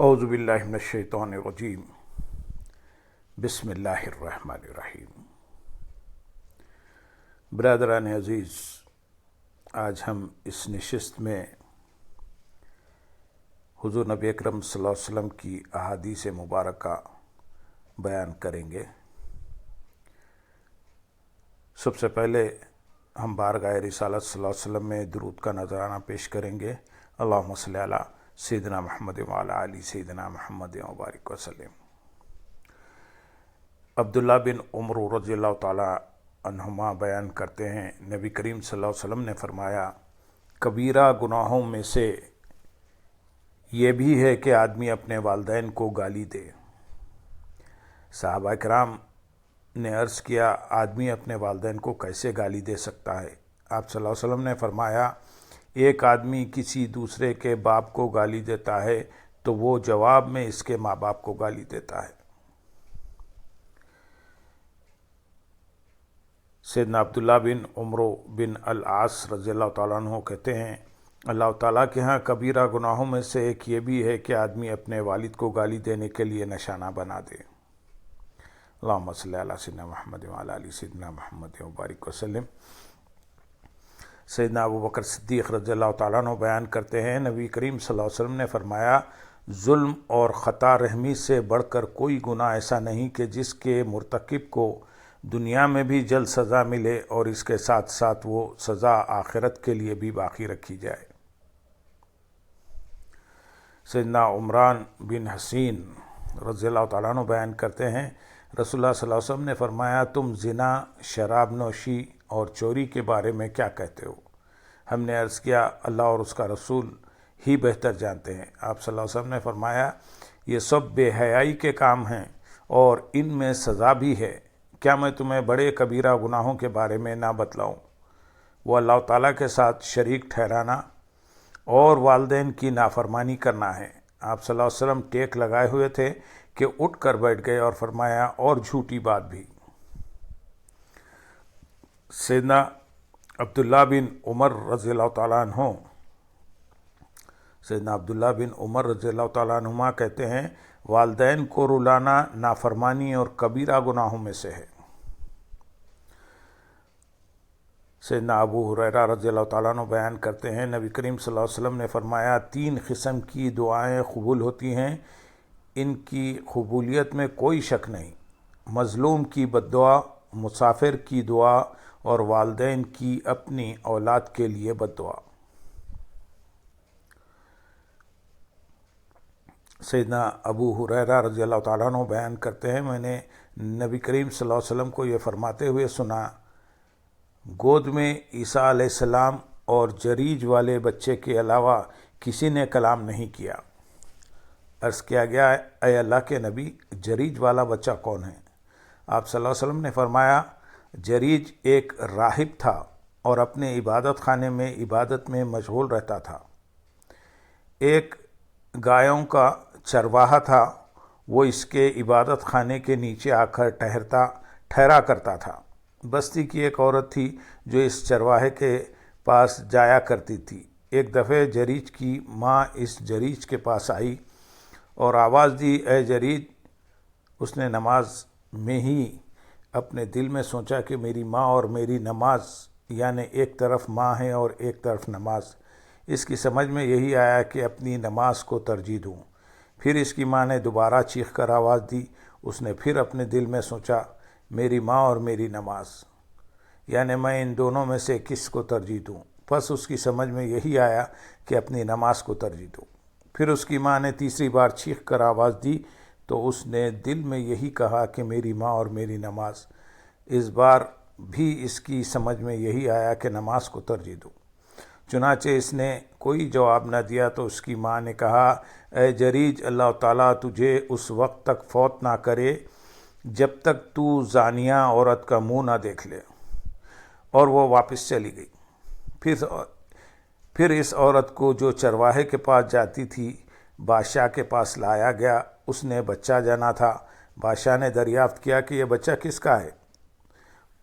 اعوذ باللہ من الشیطان الرجیم بسم اللہ الرحمن الرحیم۔ برادران عزیز، آج ہم اس نشست میں حضور نبی اکرم صلی اللہ علیہ وسلم کی احادیث مبارکہ بیان کریں گے۔ سب سے پہلے ہم بارگاہ رسالت صلی اللہ علیہ وسلم میں درود کا نذرانہ پیش کریں گے۔ اللہم صلی علی سیدنا محمد وعلی آل سیدنا محمد وبارک وسلم۔ عبداللہ بن عمر رضی اللہ تعالی عنہما بیان کرتے ہیں، نبی کریم صلی اللہ علیہ وسلم نے فرمایا، کبیرہ گناہوں میں سے یہ بھی ہے کہ آدمی اپنے والدین کو گالی دے۔ صحابہ کرام نے عرض کیا، آدمی اپنے والدین کو کیسے گالی دے سکتا ہے؟ آپ صلی اللہ علیہ وسلم نے فرمایا، ایک آدمی کسی دوسرے کے باپ کو گالی دیتا ہے تو وہ جواب میں اس کے ماں باپ کو گالی دیتا ہے۔ سیدنا عبداللہ بن عمر بن العاص رضی اللہ تعالیٰ عنہ کہتے ہیں، اللہ تعالیٰ کے ہاں کبیرہ گناہوں میں سے ایک یہ بھی ہے کہ آدمی اپنے والد کو گالی دینے کے لیے نشانہ بنا دے۔ اللہم صلی علی سیدنا محمد وعلی آل سیدنا محمد وبارک وسلم۔ سیدنا ابو بکر صدیق رضی اللہ تعالیٰ عنہ بیان کرتے ہیں، نبی کریم صلی اللہ علیہ وسلم نے فرمایا، ظلم اور خطا رحمی سے بڑھ کر کوئی گناہ ایسا نہیں کہ جس کے مرتکب کو دنیا میں بھی جلد سزا ملے اور اس کے ساتھ ساتھ وہ سزا آخرت کے لیے بھی باقی رکھی جائے۔ سیدنا عمران بن حسین رضی اللہ تعالیٰ عنہ بیان کرتے ہیں، رسول اللہ صلی اللہ علیہ وسلم نے فرمایا، تم زنا، شراب نوشی اور چوری کے بارے میں کیا کہتے ہو؟ ہم نے عرض کیا، اللہ اور اس کا رسول ہی بہتر جانتے ہیں۔ آپ صلی اللہ علیہ وسلم نے فرمایا، یہ سب بے حیائی کے کام ہیں اور ان میں سزا بھی ہے۔ کیا میں تمہیں بڑے کبیرہ گناہوں کے بارے میں نہ بتلاؤں؟ وہ اللہ تعالیٰ کے ساتھ شریک ٹھہرانا اور والدین کی نافرمانی کرنا ہے۔ آپ صلی اللہ علیہ وسلم ٹیک لگائے ہوئے تھے کہ اٹھ کر بیٹھ گئے اور فرمایا، اور جھوٹی بات بھی۔ سیدنا عبداللہ بن عمر رضی اللہ تعالیٰ عنہ عنہما کہتے ہیں، والدین کو رلانا نافرمانی اور کبیرہ گناہوں میں سے ہے۔ سیدنا ابو ہریرہ رضی اللہ تعالیٰ عنہ بیان کرتے ہیں، نبی کریم صلی اللہ علیہ وسلم نے فرمایا، 3 قسم کی دعائیں قبول ہوتی ہیں، ان کی قبولیت میں کوئی شک نہیں: مظلوم کی بد دعا، مسافر کی دعا اور والدین کی اپنی اولاد کے لیے بد دعا۔ سیدنا ابو ہریرہ رضی اللہ تعالیٰ عنہ بیان کرتے ہیں، میں نے نبی کریم صلی اللہ علیہ وسلم کو یہ فرماتے ہوئے سنا، گود میں عیسیٰ علیہ السلام اور جریج والے بچے کے علاوہ کسی نے کلام نہیں کیا۔ عرض کیا گیا، اے اللہ کے نبی، جریج والا بچہ کون ہے؟ آپ صلی اللہ علیہ وسلم نے فرمایا، جریج ایک راہب تھا اور اپنے عبادت خانے میں عبادت میں مشغول رہتا تھا۔ ایک گایوں کا چرواہا تھا، وہ اس کے عبادت خانے کے نیچے آ کر ٹھہرا کرتا تھا۔ بستی کی ایک عورت تھی جو اس چرواہے کے پاس جایا کرتی تھی۔ ایک دفعہ جریج کی ماں اس جریج کے پاس آئی اور آواز دی، اے جریج۔ اس نے نماز میں ہی اپنے دل میں سوچا کہ میری ماں اور میری نماز، یعنی ایک طرف ماں ہے اور ایک طرف نماز۔ اس کی سمجھ میں یہی آیا کہ اپنی نماز کو ترجیح دوں۔ پھر اس کی ماں نے دوبارہ چیخ کر آواز دی۔ اس نے پھر اپنے دل میں سوچا، میری ماں اور میری نماز، یعنی میں ان دونوں میں سے کس کو ترجیح دوں؟ پس اس کی سمجھ میں یہی آیا کہ اپنی نماز کو ترجیح دوں۔ پھر اس کی ماں نے تیسری بار چیخ کر آواز دی تو اس نے دل میں یہی کہا کہ میری ماں اور میری نماز۔ اس بار بھی اس کی سمجھ میں یہی آیا کہ نماز کو ترجیح دوں۔ چنانچہ اس نے کوئی جواب نہ دیا تو اس کی ماں نے کہا، اے جریج، اللہ تعالیٰ تجھے اس وقت تک فوت نہ کرے جب تک تو زانیہ عورت کا منہ نہ دیکھ لے۔ اور وہ واپس چلی گئی۔ پھر اس عورت کو جو چرواہے کے پاس جاتی تھی، بادشاہ کے پاس لایا گیا۔ اس نے بچہ جنا تھا۔ بادشاہ نے دریافت کیا کہ یہ بچہ کس کا ہے؟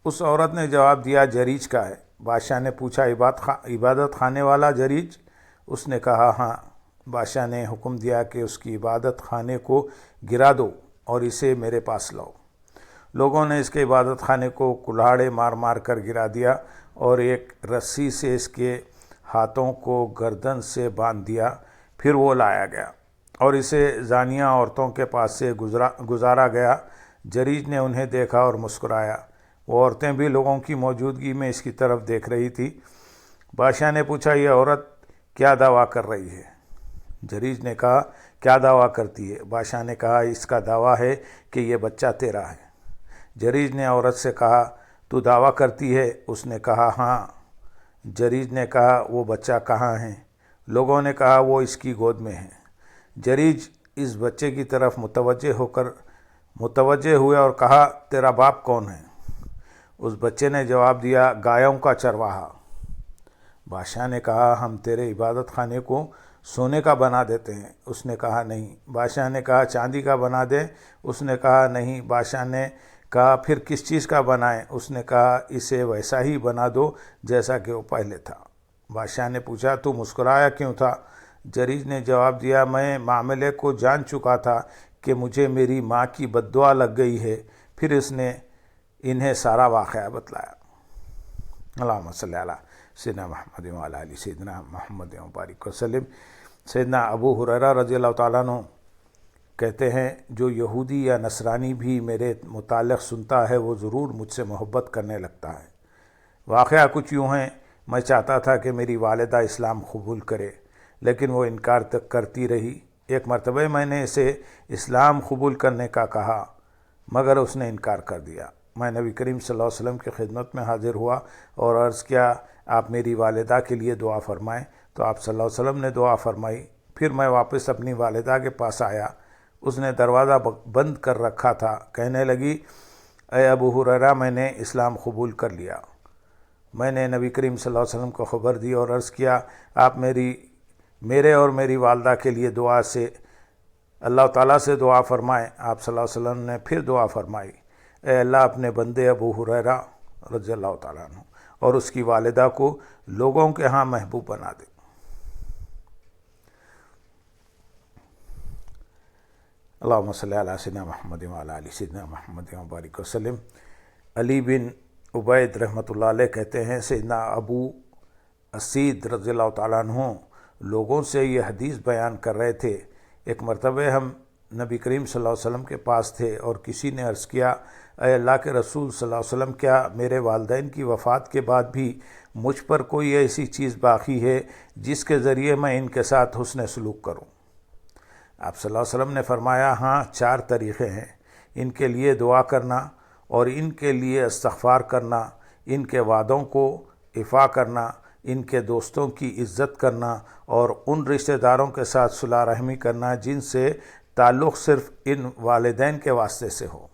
اس عورت نے جواب دیا، جریج کا ہے۔ بادشاہ نے پوچھا، عبادت خانے والا جریج؟ اس نے کہا، ہاں۔ بادشاہ نے حکم دیا کہ اس کی عبادت خانے کو گرا دو اور اسے میرے پاس لاؤ۔ لوگوں نے اس کے عبادت خانے کو کلاڑے مار مار کر گرا دیا اور ایک رسی سے اس کے ہاتھوں کو گردن سے باندھ دیا۔ پھر وہ لایا گیا اور اسے زانیہ عورتوں کے پاس سے گزارا گیا۔ جریج نے انہیں دیکھا اور مسکرایا۔ وہ عورتیں بھی لوگوں کی موجودگی میں اس کی طرف دیکھ رہی تھی۔ بادشاہ نے پوچھا، یہ عورت کیا دعویٰ کر رہی ہے؟ جریج نے کہا، کیا دعویٰ کرتی ہے؟ بادشاہ نے کہا، اس کا دعویٰ ہے کہ یہ بچہ تیرا ہے۔ جریج نے عورت سے کہا، تو دعویٰ کرتی ہے؟ اس نے کہا، ہاں۔ جریج نے کہا، وہ بچہ کہاں ہے؟ لوگوں نے کہا، وہ اس کی گود میں ہے۔ جریج اس بچے کی طرف متوجہ ہوئے اور کہا، تیرا باپ کون ہے؟ اس بچے نے جواب دیا، گایوں کا چرواہا۔ بادشاہ نے کہا، ہم تیرے عبادت خانے کو سونے کا بنا دیتے ہیں۔ اس نے کہا، نہیں۔ بادشاہ نے کہا، چاندی کا بنا دیں؟ اس نے کہا، نہیں۔ بادشاہ نے کہا، پھر کس چیز کا بنائیں؟ اس نے کہا، اسے ویسا ہی بنا دو جیسا کہ وہ پہلے تھا۔ بادشاہ نے پوچھا، تو مسکرایا کیوں تھا؟ جریج نے جواب دیا، میں معاملے کو جان چکا تھا کہ مجھے میری ماں کی بد دعا لگ گئی ہے۔ پھر اس نے انہیں سارا واقعہ بتلایا۔ اللہم صلی علی سیدنا محمد وعلی آل سیدنا محمد وبارک وسلم۔ سیدنا ابو ہریرہ رضی اللہ تعالیٰ عنہ کہتے ہیں، جو یہودی یا نصرانی بھی میرے متعلق سنتا ہے وہ ضرور مجھ سے محبت کرنے لگتا ہے۔ واقعہ کچھ یوں ہے، میں چاہتا تھا کہ میری والدہ اسلام قبول کرے، لیکن وہ انکار تک کرتی رہی۔ ایک مرتبہ میں نے اسے اسلام قبول کرنے کا کہا مگر اس نے انکار کر دیا۔ میں نبی کریم صلی اللہ علیہ وسلم کی خدمت میں حاضر ہوا اور عرض کیا، آپ میری والدہ کے لیے دعا فرمائیں۔ تو آپ صلی اللہ علیہ وسلم نے دعا فرمائی۔ پھر میں واپس اپنی والدہ کے پاس آیا۔ اس نے دروازہ بند کر رکھا تھا۔ کہنے لگی، اے ابو ہریرہ، میں نے اسلام قبول کر لیا۔ میں نے نبی کریم صلی اللہ علیہ وسلم کو خبر دی اور عرض کیا، آپ میرے اور میری والدہ کے لیے دعا سے اللہ تعالیٰ سے دعا فرمائیں۔ آپ صلی اللہ علیہ وسلم نے پھر دعا فرمائی، اے اللہ، اپنے بندے ابو ہریرہ رضی اللہ تعالیٰ عنہ اور اس کی والدہ کو لوگوں کے ہاں محبوب بنا دے۔ اللہم صلی علی سیدنا محمد وعلی آل سیدنا محمد وبارک وسلم۔ علی بن عبید رحمۃ اللہ علیہ کہتے ہیں، سیدنا ابو اسید رضی اللہ تعالیٰ عنہ لوگوں سے یہ حدیث بیان کر رہے تھے۔ ایک مرتبہ ہم نبی کریم صلی اللہ علیہ وسلم کے پاس تھے اور کسی نے عرض کیا، اے اللہ کے رسول صلی اللہ علیہ وسلم، کیا میرے والدین کی وفات کے بعد بھی مجھ پر کوئی ایسی چیز باقی ہے جس کے ذریعے میں ان کے ساتھ حسن سلوک کروں؟ آپ صلی اللہ علیہ وسلم نے فرمایا، ہاں، 4 طریقے ہیں، ان کے لیے دعا کرنا اور ان کے لیے استغفار کرنا، ان کے وعدوں کو ایفا کرنا، ان کے دوستوں کی عزت کرنا اور ان رشتہ داروں کے ساتھ صلح رحمی کرنا جن سے تعلق صرف ان والدین کے واسطے سے ہو۔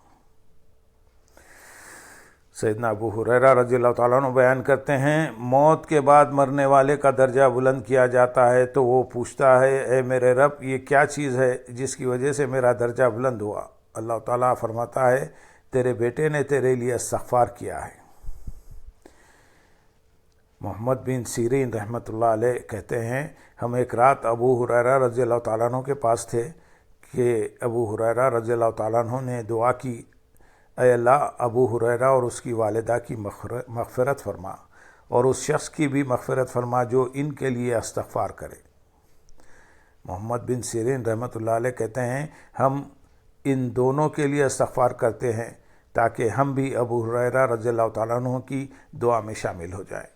سیدنا ابو ہریرہ رضی اللہ تعالیٰ عنہ بیان کرتے ہیں، موت کے بعد مرنے والے کا درجہ بلند کیا جاتا ہے تو وہ پوچھتا ہے، اے میرے رب، یہ کیا چیز ہے جس کی وجہ سے میرا درجہ بلند ہوا؟ اللہ تعالیٰ فرماتا ہے، تیرے بیٹے نے تیرے لیے استغفار کیا ہے۔ محمد بن سیرین رحمۃ اللہ علیہ کہتے ہیں، ہم ایک رات ابو ہریرہ رضی اللہ تعالیٰ عنہ کے پاس تھے کہ ابو ہریرہ رضی اللہ تعالیٰ عنہ نے دعا کی، اے اللہ، ابو ہریرہ اور اس کی والدہ کی مغفرت فرما اور اس شخص کی بھی مغفرت فرما جو ان کے لیے استغفار کرے۔ محمد بن سیرین رحمۃ اللہ علیہ کہتے ہیں، ہم ان دونوں کے لیے استغفار کرتے ہیں تاکہ ہم بھی ابو ہریرہ رضی اللہ تعالیٰ عنہ کی دعا میں شامل ہو جائیں۔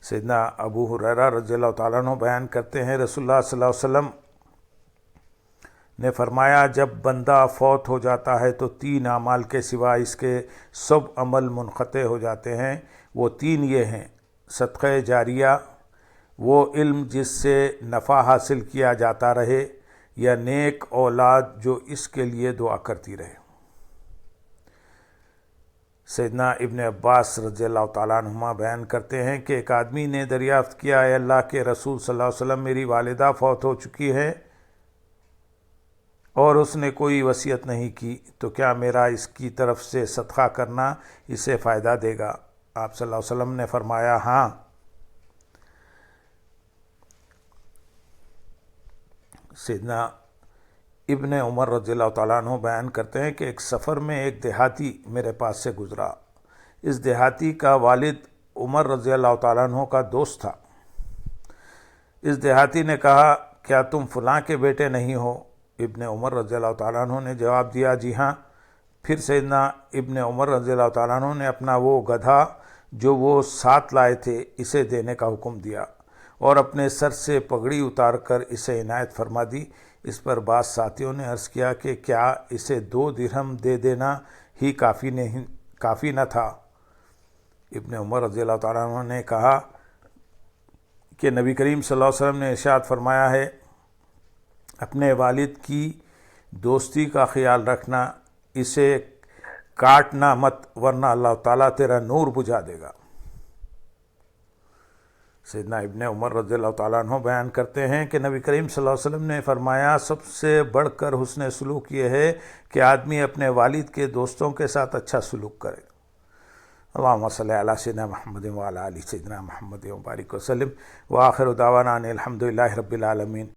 سیدنا ابو ہریرہ رضی اللہ تعالیٰ عنہ بیان کرتے ہیں، رسول اللہ صلی اللہ علیہ وسلم نے فرمایا، جب بندہ فوت ہو جاتا ہے تو 3 اعمال کے سوا اس کے سب عمل منقطع ہو جاتے ہیں۔ وہ 3 یہ ہیں، صدقہ جاریہ، وہ علم جس سے نفع حاصل کیا جاتا رہے، یا نیک اولاد جو اس کے لیے دعا کرتی رہے۔ سیدنا ابن عباس رضی اللہ تعالیٰ عنہما بیان کرتے ہیں کہ ایک آدمی نے دریافت کیا، اے اللہ کے رسول صلی اللہ علیہ وسلم، میری والدہ فوت ہو چکی ہے اور اس نے کوئی وصیت نہیں کی، تو کیا میرا اس کی طرف سے صدقہ کرنا اسے فائدہ دے گا؟ آپ صلی اللہ علیہ وسلم نے فرمایا، ہاں۔ سیدنا ابن عمر رضی اللہ تعالیٰ عنہ بیان کرتے ہیں کہ ایک سفر میں ایک دیہاتی میرے پاس سے گزرا۔ اس دیہاتی کا والد عمر رضی اللہ تعالیٰ عنہ کا دوست تھا۔ اس دیہاتی نے کہا، کیا تم فلاں کے بیٹے نہیں ہو؟ ابن عمر رضی اللہ تعالیٰ عنہ نے جواب دیا، جی ہاں۔ پھر سیدنا ابن عمر رضی اللہ تعالیٰ عنہ نے اپنا وہ گدھا جو وہ ساتھ لائے تھے اسے دینے کا حکم دیا اور اپنے سر سے پگڑی اتار کر اسے عنایت فرما دی۔ اس پر بعض ساتھیوں نے عرض کیا کہ کیا اسے 2 درہم دے دینا ہی کافی نہ تھا؟ ابن عمر رضی اللہ تعالیٰ عنہ نے کہا کہ نبی کریم صلی اللہ علیہ وسلم نے ارشاد فرمایا ہے، اپنے والد کی دوستی کا خیال رکھنا، اسے کاٹنا مت ورنہ اللہ تعالیٰ تیرا نور بجھا دے گا۔ سیدنا ابن عمر رضی اللہ تعالیٰ عنہ بیان کرتے ہیں کہ نبی کریم صلی اللہ علیہ وسلم نے فرمایا، سب سے بڑھ کر حسن سلوک یہ ہے کہ آدمی اپنے والد کے دوستوں کے ساتھ اچھا سلوک کرے۔ اللہم صلی علی سیدنا محمد وعلی آل سیدنا محمد وبارک وسلم، وآخر دعوانا ان الحمد للہ رب العالمین۔